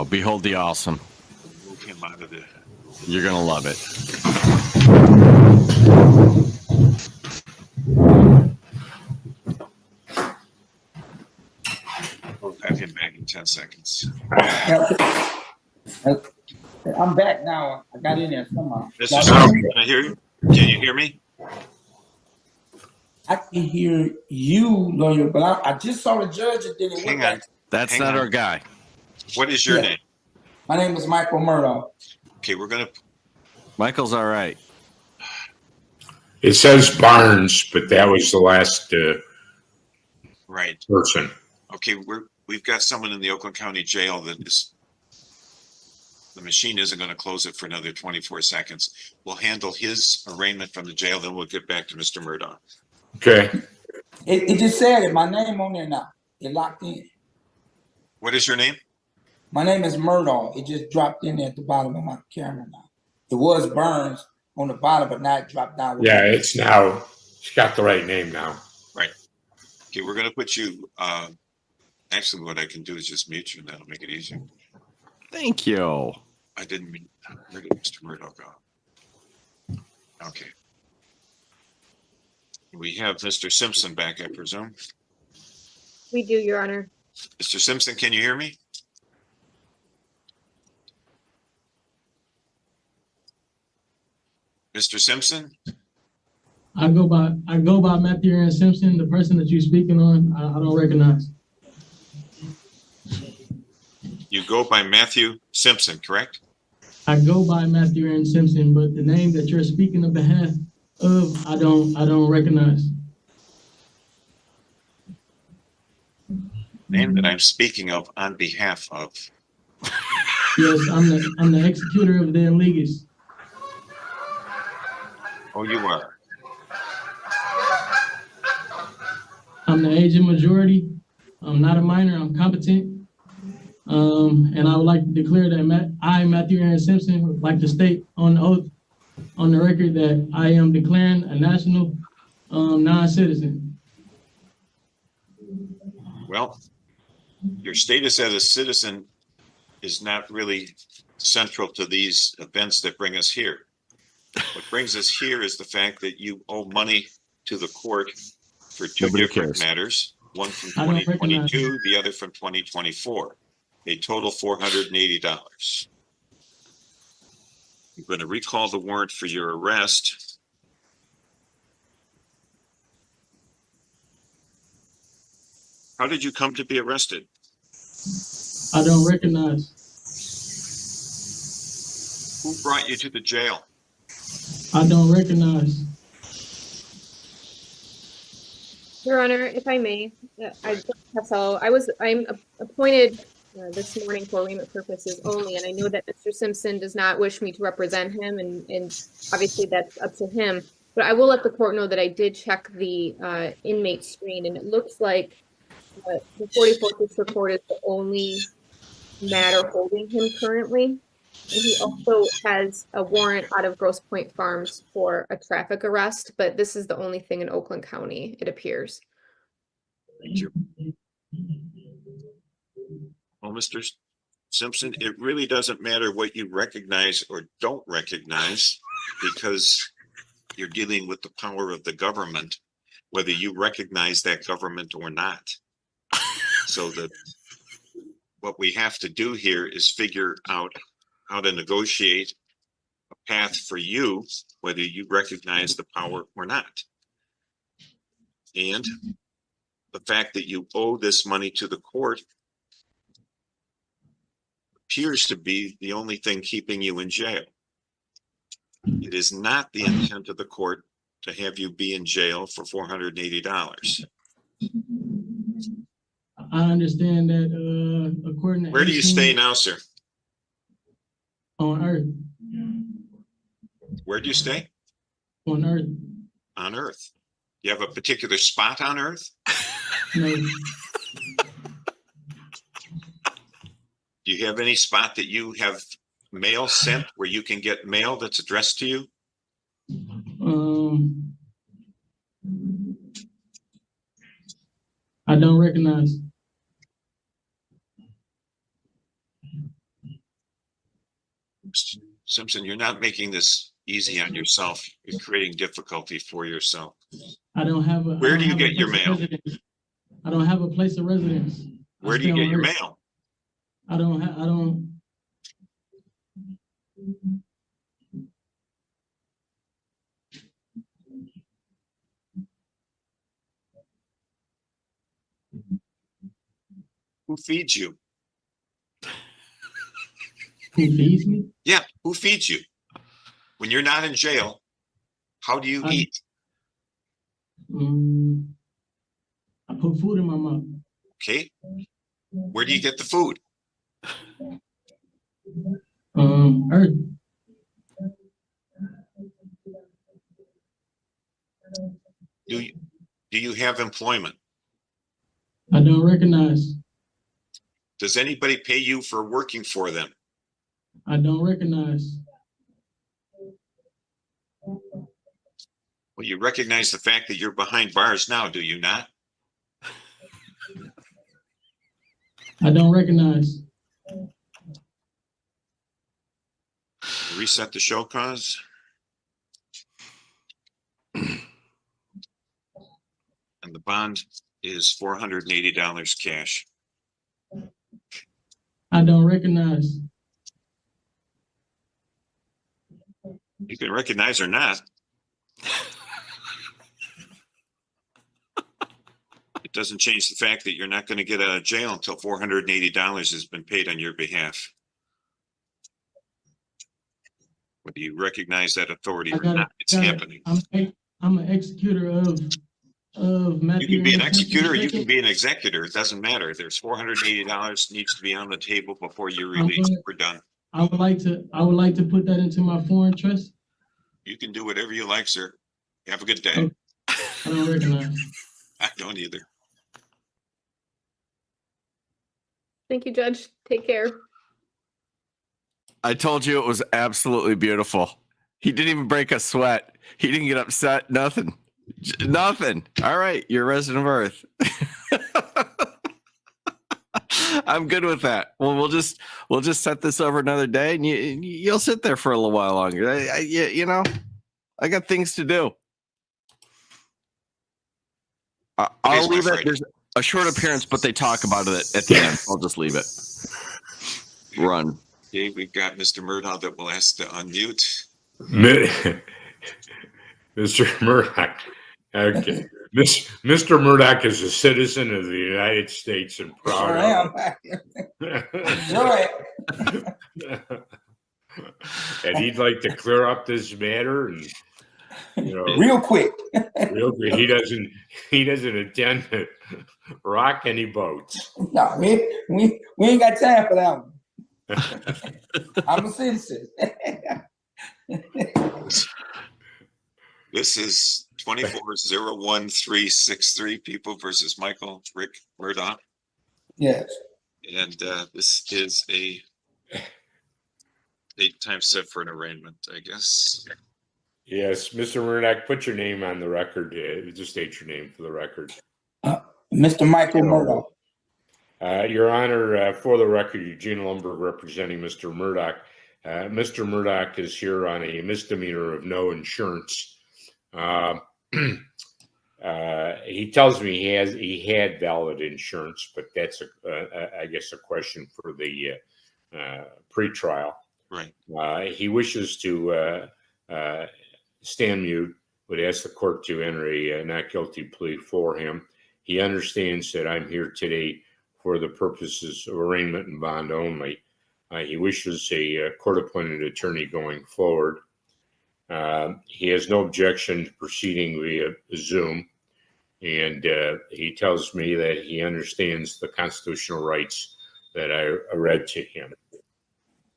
behold the awesome. Move him out of the... You're going to love it. We'll have him back in 10 seconds. I'm back now. I got in there somehow. Mr. Simpson, can I hear you? Can you hear me? I can hear you, lawyer, but I just saw the judge and then it went back. That's not our guy. What is your name? My name is Michael Murdoch. Okay, we're going to... Michael's all right. It says Barnes, but that was the last Right. person. Okay, we've got someone in the Oakland County Jail that is... The machine isn't going to close it for another 24 seconds. We'll handle his arraignment from the jail, then we'll get back to Mr. Murdoch. Okay. It just said it. My name on there now. It locked in. What is your name? My name is Murdoch. It just dropped in there at the bottom of my camera now. It was Burns on the bottom, but now it dropped down. Yeah, it's got the right name now. Right. Okay, we're going to put you... actually, what I can do is just mute you, and that'll make it easier. Thank you. I didn't mean... Where did Mr. Murdoch go? Okay. We have Mr. Simpson back, I presume. We do, Your Honor. Mr. Simpson, can you hear me? Mr. Simpson? I go by Matthew Aaron Simpson. The person that you're speaking on, I don't recognize. You go by Matthew Simpson, correct? I go by Matthew Aaron Simpson, but the name that you're speaking on behalf of, I don't recognize. Name that I'm speaking of on behalf of. Yes, I'm the executor of the illegus. Oh, you are. I'm the agent majority. I'm not a minor. I'm competent. And I would like to declare that I, Matthew Aaron Simpson, would like to state on oath, on the record, that I am declaring a national non-citizen. Well, your status as a citizen is not really central to these events that bring us here. What brings us here is the fact that you owe money to the court for two different matters, one from 2022, the other from 2024, a total $480. I'm going to recall the warrant for your arrest. How did you come to be arrested? I don't recognize. Who brought you to the jail? I don't recognize. Your Honor, if I may, I'm appointed this morning for arraignment purposes only, and I know that Mr. Simpson does not wish me to represent him, and obviously that's up to him. But I will let the court know that I did check the inmate screen, and it looks like the 44th District Court is the only matter holding him currently. And he also has a warrant out of Grosse Pointe Farms for a traffic arrest, but this is the only thing in Oakland County, it appears. Thank you. Well, Mr. Simpson, it really doesn't matter what you recognize or don't recognize, because you're dealing with the power of the government, whether you recognize that government or not. So what we have to do here is figure out how to negotiate a path for you, whether you recognize the power or not. And the fact that you owe this money to the court appears to be the only thing keeping you in jail. It is not the intent of the court to have you be in jail for $480. I understand that according to... Where do you stay now, sir? On Earth. Where do you stay? On Earth. On Earth. You have a particular spot on Earth? No. Do you have any spot that you have mail sent where you can get mail that's addressed to you? I don't recognize. Simpson, you're not making this easy on yourself. You're creating difficulty for yourself. I don't have a. Where I do don't you have get a your place of mail? residence. I don't have a place of residence. Where do you get your mail? I don't have. I don't. Who feeds you? Who feeds me? Yeah, who feeds you? When you're not in jail, how do you eat? I put food in my mouth. Okay. Where do you get the food? Earth. Do you have employment? I don't recognize. Does anybody pay you for working for them? I don't recognize. Well, you recognize the fact that you're behind bars now, do you not? I don't recognize. Reset the show cause. And the bond is $480 cash. I don't recognize. You can recognize or not. It doesn't change the fact that you're not going to get out of jail until $480 has been paid on your behalf. Whether you recognize that authority or not, it's happening. I'm an executor of Matthew. You can be an executor or you can be an executor. It doesn't matter. There's $480 needs to be on the table before you're released. We're done. I would like to put that into my foreign trust. You can do whatever you like, sir. Have a good day. I don't recognize. I don't either. Thank you, Judge. Take care. I told you it was absolutely beautiful. He didn't even break a sweat. He didn't get upset. Nothing. Nothing. All right. You're a resident of Earth. I'm good with that. Well, we'll just set this over another day, and you'll sit there for a little while longer. I got things to do. I'll leave it. There's a short appearance, but they talk about it at the end. I'll just leave it. Run. Okay, we've got Mr. Murdoch that we'll ask to unmute. Mr. Murdoch. Okay. Mr. Murdoch is a citizen of the United States and proud of it. Enjoy it. And he'd like to clear up this matter and Real quick. real quick. He doesn't intend to rock any boats. No, we ain't got time for that one. I'm a citizen. This is 24-01-363 people versus Michael Rick Murdoch. Yes. And this is a date time set for an arraignment, I guess. Yes, Mr. Murdoch, put your name on the record. Just state your name for the record. Mr. Michael Murdoch. Your Honor, for the record, Eugene Lumberg representing Mr. Murdoch. Mr. Murdoch is here on a misdemeanor of no insurance. He tells me he had valid insurance, but that's I guess a question for the pretrial. Right. He wishes to stand mute, would ask the court to enter a not guilty plea for him. He understands that I'm here today for the purposes of arraignment and bond only. He wishes a court-appointed attorney going forward. He has no objection to proceeding via Zoom, and he tells me that he understands the constitutional rights that I read to him.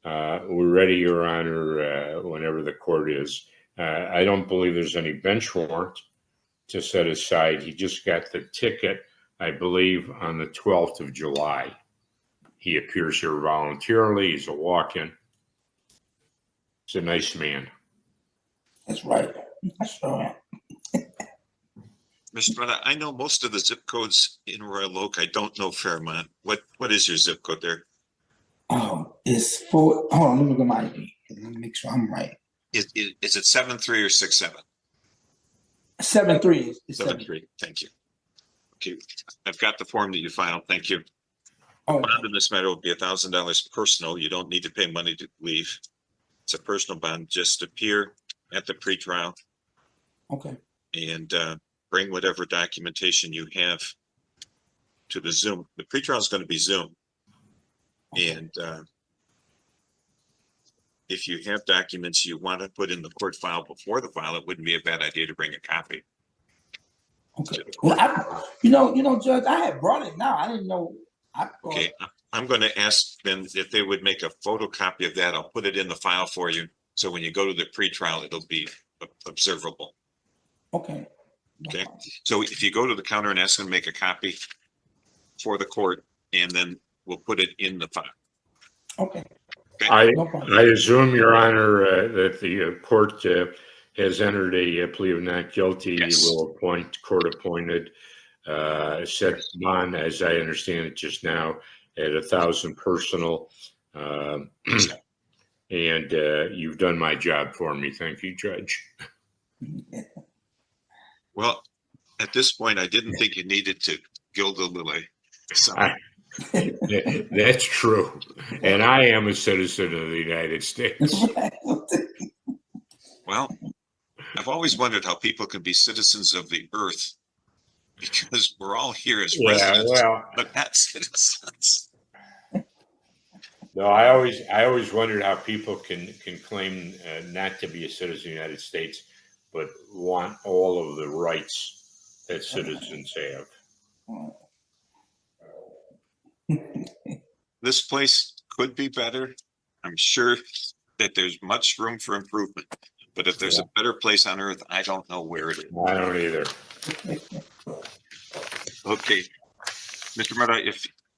We're ready, Your Honor, whenever the court is. I don't believe there's any bench warrant to set aside. He just got the ticket, I believe, on the 12th of July. He appears here voluntarily. He's a walk-in. He's a nice man. That's right. That's right. Mr. Murdoch, I know most of the zip codes in Royal Oak. I don't know Fairmont. What is your zip code there? Oh, it's for. Hold on, let me look at my ID. make sure I'm right. Is it 7-3 or 6-7? 7-3 is 7-3. Thank you. Okay, I've got the form that you filed. Thank you. Oh, Bond in this matter will be $1,000 personal. You don't need to pay money to leave. It's a personal bond. Just appear at the pretrial okay. and bring whatever documentation you have to the Zoom. The pretrial is going to be Zoom. And if you have documents you want to put in the court file before the file, it wouldn't be a bad idea to bring a copy. Okay. Well, you know, Judge, I had brought it now. I didn't know. Okay, I'm going to ask them if they would make a photocopy of that. I'll put it in the file for you. So when you go to the pretrial, it'll be observable. Okay. Okay. So if you go to the counter and ask them to make a copy for the court, and then we'll put it in the file. Okay. Okay. No problem. I assume, Your Honor, that the court has entered a plea of not guilty. Yes. Will appoint court-appointed set bond, as I understand it just now, at 1,000 personal. And you've done my job for me. Thank you, Judge. Well, at this point, I didn't think you needed to gild the lily. So, That's true. And I am a citizen of the United States. well, I've always wondered how people can be citizens of the earth, because we're all here as residents, but not citizens. No, I always wondered how people can claim not to be a citizen of the United States, but want all of the rights that citizens have. This place could be better. I'm sure that there's much room for improvement, but if there's a better place on earth, I don't know where it is. I don't either. Okay, Mr. Murdoch,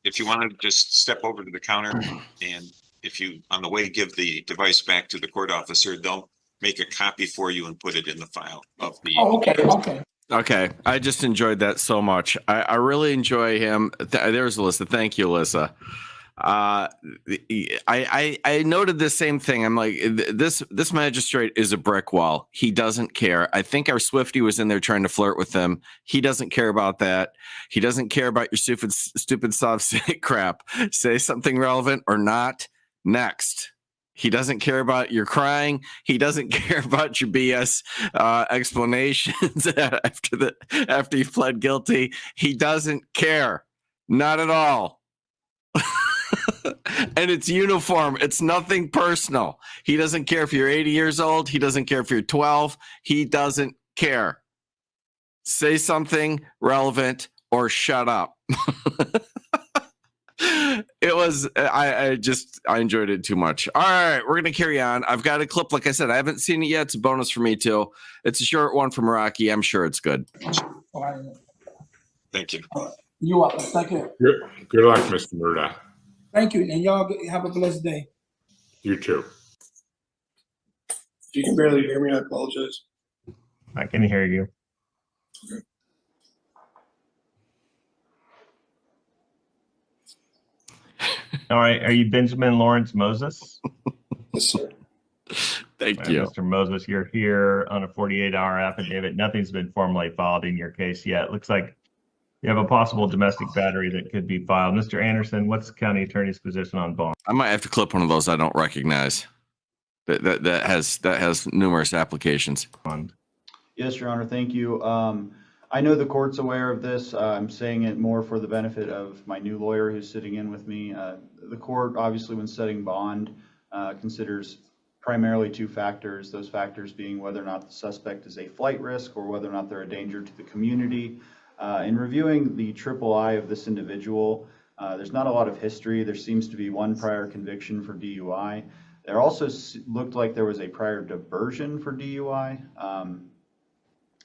if you want to just step over to the counter, and if you, on the way, give the device back to the court officer, they'll make a copy for you and put it in the file of the. Oh, okay. Okay. Okay, I just enjoyed that so much. I really enjoy him. There's Alyssa. Thank you, Alyssa. I noted the same thing. I'm like, this magistrate is a brick wall. He doesn't care. I think our Swifty was in there trying to flirt with him. He doesn't care about that. He doesn't care about your stupid SovCit crap. Say something relevant or not. Next. He doesn't care about your crying. He doesn't care about your BS explanations after you pled guilty. He doesn't care. Not at all. And it's uniform. It's nothing personal. He doesn't care if you're 80 years old. He doesn't care if you're 12. He doesn't care. Say something relevant or shut up. It was, I enjoyed it too much. All right, we're going to carry on. I've got a clip. Like I said, I haven't seen it yet. It's a bonus for me too. It's a short one from Rocky. I'm sure it's good. Thank you. You're welcome. Thank you. Good luck, Mr. Murdoch. Thank you. And y'all have a blessed day. You too. If you can barely hear me, I apologize. I can hear you. Okay. All right. Are you Benjamin Lawrence Moses? Yes, sir. Thank you. Mr. Moses, you're here on a 48-hour affidavit. Nothing's been formally filed in your case yet. Looks like you have a possible domestic battery that could be filed. Mr. Anderson, what's the county attorney's position on bond? I might have to clip one of those I don't recognize. That has numerous applications. Yes, Your Honor. Thank you. I know the court's aware of this. I'm saying it more for the benefit of my new lawyer who's sitting in with me. The court, obviously, when setting bond, considers primarily two factors, those factors being whether or not the suspect is a flight risk or whether or not they're a danger to the community. In reviewing the III of this individual, there's not a lot of history. There seems to be one prior conviction for DUI. There also looked like there was a prior diversion for DUI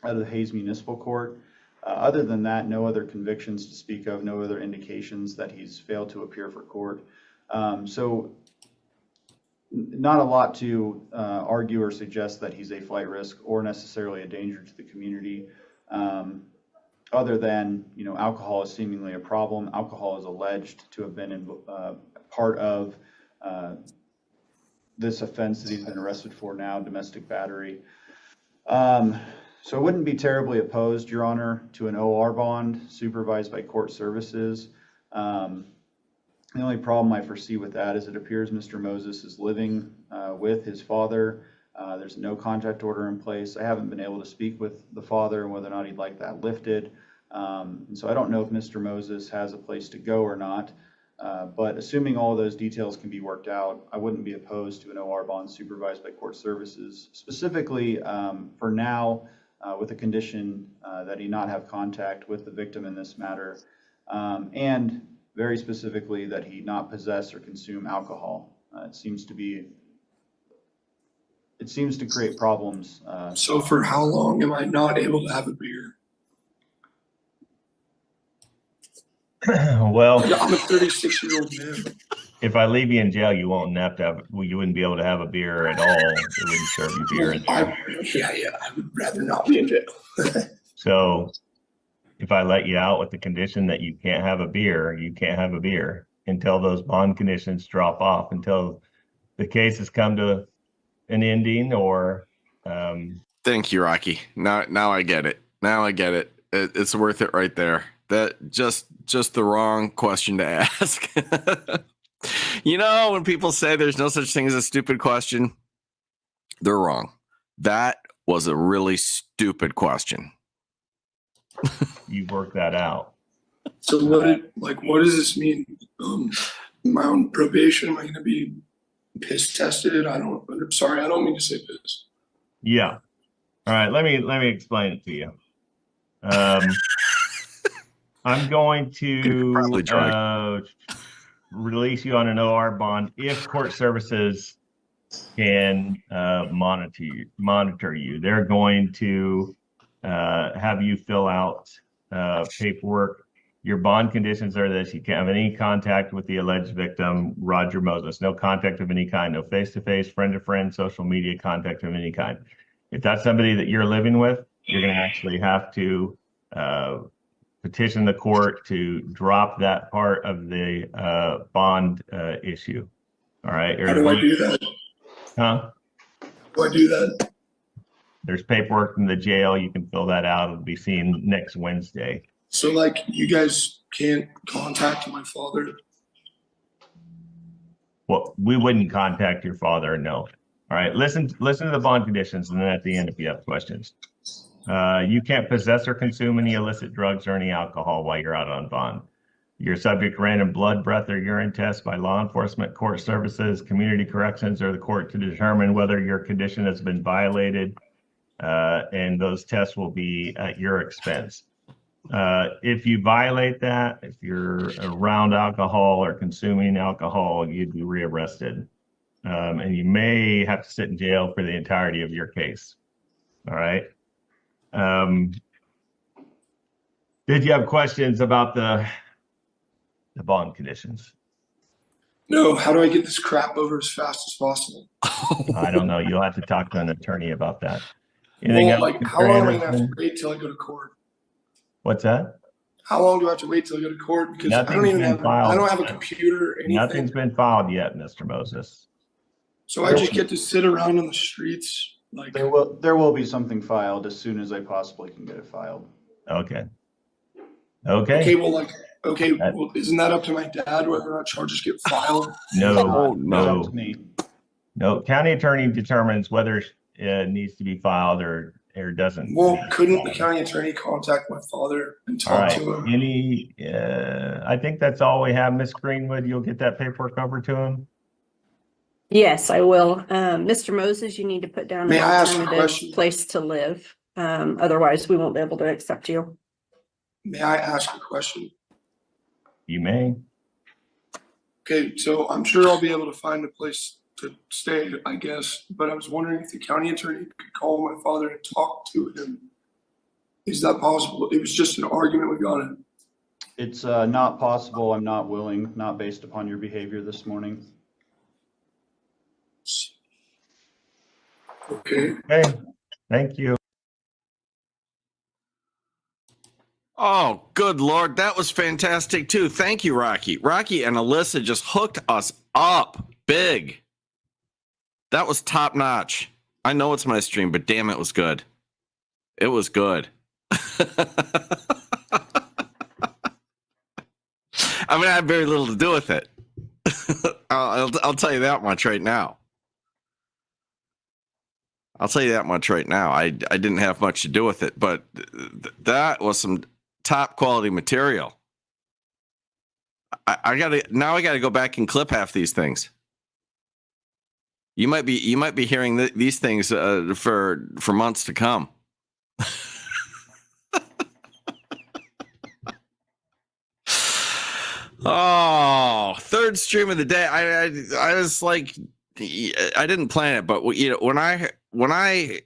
out of the Hayes Municipal Court. Other than that, no other convictions to speak of, no other indications that he's failed to appear for court. So not a lot to argue or suggest that he's a flight risk or necessarily a danger to the community. Other than, alcohol is seemingly a problem. Alcohol is alleged to have been part of this offense that he's been arrested for now, domestic battery. So I wouldn't be terribly opposed, Your Honor, to an OR bond supervised by court services. The only problem I foresee with that is it appears Mr. Moses is living with his father. There's no contact order in place. I haven't been able to speak with the father and whether or not he'd like that lifted. And so I don't know if Mr. Moses has a place to go or not. But assuming all those details can be worked out, I wouldn't be opposed to an OR bond supervised by court services, specifically for now, with the condition that he not have contact with the victim in this matter, and very specifically that he not possess or consume alcohol. It seems to create problems. So for how long am I not able to have a beer? Well, I'm a 36-year-old man. if I leave you in jail, you won't have to have, well, you wouldn't be able to have a beer at all. It wouldn't serve you beer. I would rather not be in jail. So if I let you out with the condition that you can't have a beer, you can't have a beer until those bond conditions drop off, until the case has come to an ending or. Thank you, Rocky. Now I get it. Now I get it. It's worth it right there. That just the wrong question to ask. You know, when people say there's no such thing as a stupid question, they're wrong. That was a really stupid question. You work that out. So what does this mean? My own probation, am I going to be piss tested? I'm sorry, I don't mean to say piss. Yeah. All right. Let me explain it to you. I'm going to release you on an OR bond if court services can monitor you. They're going to have you fill out paperwork. Your bond conditions are this: you can't have any contact with the alleged victim, Roger Moses. No contact of any kind, no face-to-face, friend-to-friend, social media contact of any kind. If that's somebody that you're living with, you're going to actually have to petition the court to drop that part of the bond issue. All right. How do I do that? Huh? How do I do that? There's paperwork from the jail. You can fill that out. It'll be seen next Wednesday. So like you guys can't contact my father? Well, we wouldn't contact your father, no. All right, listen to the bond conditions, and then at the end, if you have questions. You can't possess or consume any illicit drugs or any alcohol while you're out on bond. You're subject to random blood, breath, or urine tests by law enforcement, court services, community corrections, or the court to determine whether your condition has been violated, and those tests will be at your expense. If you violate that, if you're around alcohol or consuming alcohol, you'd be rearrested. And you may have to sit in jail for the entirety of your case. All right. Did you have questions about the bond conditions? No, how do I get this crap over as fast as possible? I don't know. You'll have to talk to an attorney about that. Anything Well, else, like Mr. how long am I gonna have Anderson? to wait till I go to court? What's that? How long do I have to wait till I go to court? Because I don't have a computer or anything. Nothing's been filed yet, Mr. Moses. So I just get to sit around on the streets like There will be something filed as soon as I possibly can get it filed. Okay. okay, well, isn't that up to my dad whether or not charges get filed? No, It's no, up to me. no. County attorney determines whether it needs to be filed or doesn't. Well, couldn't the county attorney contact my father and All talk right. to him? I think that's all we have, Miss Greenwood. You'll get that paperwork over to him. Yes, I will. Mr. Moses, you need to put down May an I ask a alternative question? place to live. Otherwise, we won't be able to accept you. May I ask a question? You may. Okay, so I'm sure I'll be able to find a place to stay, I guess, but I was wondering if the county attorney could call my father and talk to him. Is that possible? It was just an argument we got in. It's not possible. I'm not willing, not based upon your behavior this morning. Okay. Okay. Thank you. Oh, good Lord. That was fantastic, too. Thank you, Rocky. Rocky and Alyssa just hooked us up big. That was top notch. I know it's my stream, but damn, it was good. It was good. I mean, I had very little to do with it. I'll tell you that much right now. I'll tell you that much right now. I didn't have much to do with it, but that was some top quality material. I gotta go back and clip half these things. You might be hearing these things for months to come. Oh, third stream of the day. I was like, I didn't plan it, but when I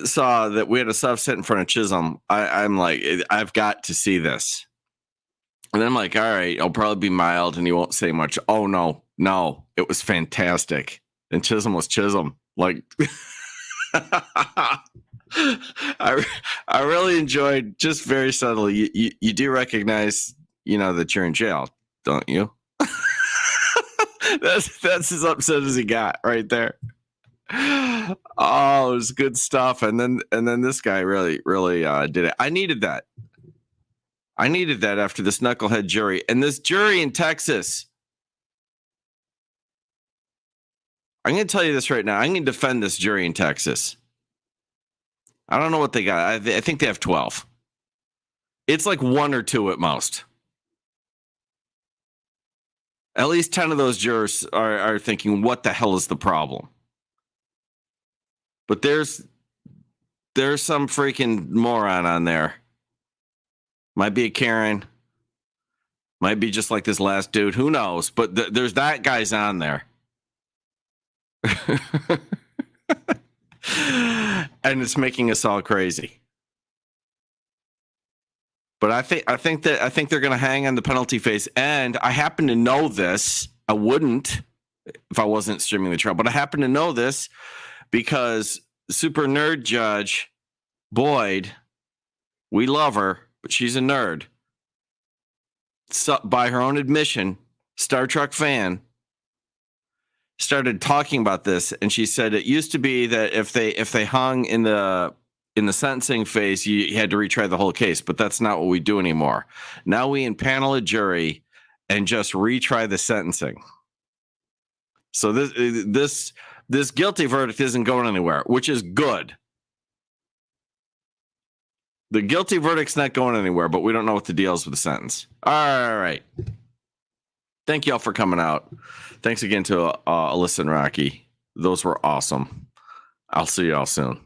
saw that we had a SovCit in front of Chisholm, I'm like, I've got to see this. And then I'm like, all right, it'll probably be mild and he won't say much. Oh no, it was fantastic. And Chisholm was Chisholm. Like, I really enjoyed, just very subtly. You do recognize, that you're in jail, don't you? That's as upset as he got right there. Oh, it was good stuff. And then this guy really did it. I needed that after this knucklehead jury. And this jury in Texas, I'm going to tell you this right now. I'm going to defend this jury in Texas. I don't know what they got. I think they have 12. It's like 1 or 2 at most. At least 10 of those jurors are thinking, what the hell is the problem? But there's some freaking moron on there. Might be a Karen. Might be just like this last dude. Who knows? But there's that guy's on there. And it's making us all crazy. But I think they're going to hang on the penalty phase. And I happen to know this. I wouldn't if I wasn't streaming the trial, but I happen to know this because super nerd judge Boyd, we love her, but she's a nerd. So, by her own admission, Star Trek fan, started talking about this, and she said it used to be that if they hung in the sentencing phase, you had to retry the whole case, but that's not what we do anymore. Now we impanel a jury and just retry the sentencing. So this guilty verdict isn't going anywhere, which is good. The guilty verdict's not going anywhere, but we don't know what the deal is with the sentence. All right. Thank you all for coming out. Thanks again to Alyssa and Rocky. Those were awesome. I'll see you all soon.